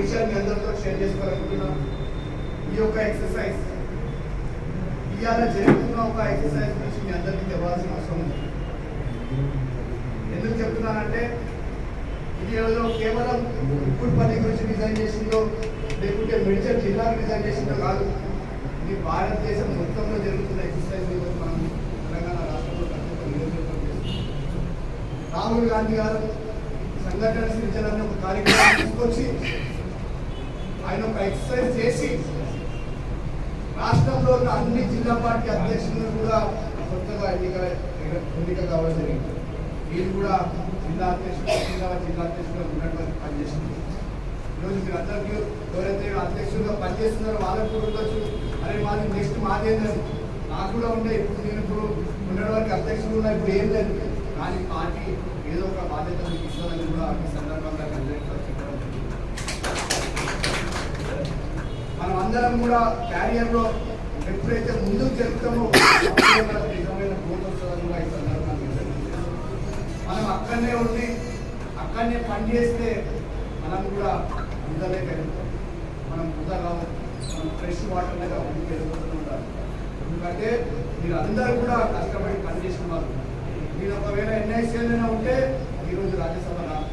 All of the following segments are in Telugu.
విషయాన్ని మీ అందరితో షేర్ చేసుకోవాలనుకుంటున్నాం. ఈ యొక్క ఎక్సర్సైజ్ ఇవాళ జరుగుతున్న ఒక ఎక్సర్సైజ్ గురించి మీ అందరికీ తెలవాల్సిన అవసరం ఉంది. ఎందుకు చెప్తున్నానంటే ఇది కేవలం ఉప్పుడుపల్లి గురించి డిజైన్ చేసిందో లేకుంటే మెడికల్ జిల్లాకు డిజైన్ చేసిందో కాదు. ఇది భారతదేశం మొత్తంలో జరుగుతున్న ఎక్సర్సైజ్ మనం తెలంగాణ రాష్ట్రంలో రాహుల్ గాంధీ గారు సంఘటన సృజనాన్ని ఒక కార్యక్రమం తీసుకొచ్చి ఆయన ఒక ఎక్సర్సైజ్ చేసి రాష్ట్రంలో ఉన్న అన్ని జిల్లా పార్టీ అధ్యక్షులను కూడా కొత్తగా ఎన్నిక కావడం జరిగింది. వీళ్ళు కూడా జిల్లా అధ్యక్షులు ఉన్నటువంటి పనిచేస్తుంది. ఈరోజు మీరు అందరికీ ఎవరైతే అధ్యక్షులుగా పనిచేస్తున్నారో వాళ్ళకు కూడా ఉండొచ్చు, అరే మాది నెక్స్ట్ మాదేందని నాకు కూడా ఉండే. నేను ఇప్పుడు ఉండడం వరకు అధ్యక్షులు ఉన్నా, ఇప్పుడు ఏం లేదు. కానీ పార్టీ ఏదో ఒక బాధ్యత మీకు ఇస్తుందని కూడా ఈ సందర్భంగా చెప్పడం. మనం అందరం కూడా క్యారియర్లో ఎప్పుడైతే ముందుకు జరుగుతామో నిజమైన గ్రోత్ వస్తుందని కూడా ఈ సందర్భంగా మనం అక్కడనే ఉండి అక్కడనే పనిచేస్తే మనం కూడా ముందలేకెళ్తాం. మనం వృధా కావాలి, మనం ఫ్రెష్ వాటర్ మీద ముందుకు వెళ్ళిపోతూ ఉండాలి. ఎందుకంటే మీరు అందరూ కూడా కష్టపడి పనిచేసిన వాళ్ళు. మీరు ఒకవేళ ఎన్ఐసీఎల్లోనే ఉంటే ఈరోజు రాజ్యసభ రాదు.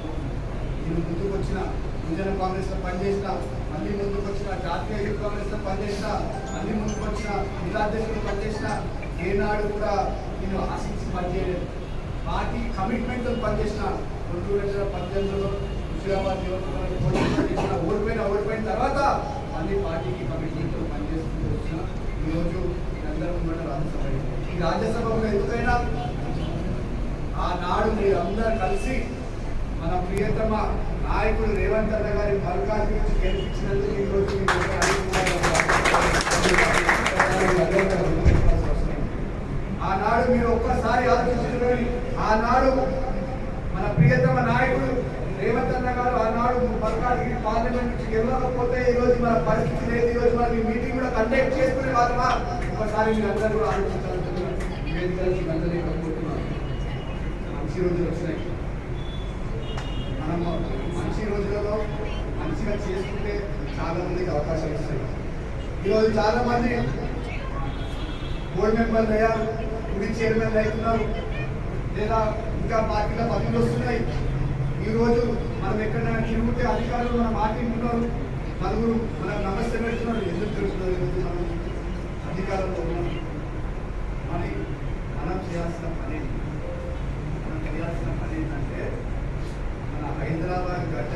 మీరు ముందుకు వచ్చిన యువజన కాంగ్రెస్లో పనిచేసిన, మళ్ళీ ముందుకు వచ్చిన జాతీయ యూత్ కాంగ్రెస్లో పనిచేసిన, మళ్ళీ ముందుకు వచ్చిన జిల్లాధ్యక్షులు పనిచేసిన, ఏనాడు కూడా నేను ఆశించి పనిచేయలేదు. పార్టీ కమిట్మెంట్తో పనిచేసిన 2018లో హుజూరాబాద్ నియోజకవర్గంలో ఓడిపోయిన తర్వాత మళ్ళీ పార్టీకి కమిట్మెంట్తో పనిచేస్తూ వచ్చిన ఈరోజు అందరూ కూడా రాజ్యసభ. ఈ రాజ్యసభలో ఎందుకైనా ఆనాడు మీరు అందరూ కలిసి మన ప్రియతమ నాయకుడు రేవంత్ అన్న గారి మల్కాజ్ నుంచి గెలిపించినందుకు ఈరోజు ఆనాడు మీరు ఒక్కసారి ఆలోచించుకొని ఆనాడు మన ప్రియతమ నాయకుడు రేవంత్ అన్న గారు ఆనాడు మల్కాజ్గిరి పార్లమెంట్ నుంచి గెలవకపోతే ఈరోజు మన పరిస్థితి లేదు. ఈరోజు మనం ఈ మీటింగ్ కూడా కండక్ట్ చేసుకునే వాళ్ళమా? ఒకసారి మీరు అందరూ కూడా ఆలోచించాలని మంచి రోజులు వచ్చినాయి. మనం మంచి రోజులలో మంచిగా చేసుకుంటే చాలా మందికి అవకాశాలు వస్తాయి. ఈరోజు చాలా మంది బోర్డు మెంబర్లు అయ్యారు, గుడి చైర్మన్లు అవుతున్నారు, లేదా ఇంకా పార్టీలో పదవులు వస్తున్నాయి. ఈరోజు మనం ఎక్కడైనా తిరుగుతే అధికారులు మన మాట్లాడుతున్నారు, నలుగురు మనకు నమస్తే పెడుతున్నారు. ఎందుకు తెలుస్తున్నారు? ఈరోజు మనం అధికారంలో ఉన్నాం. మరి మనం చేయాల్సిన పని ఏంటంటే మన హైదరాబాద్ గడ్డ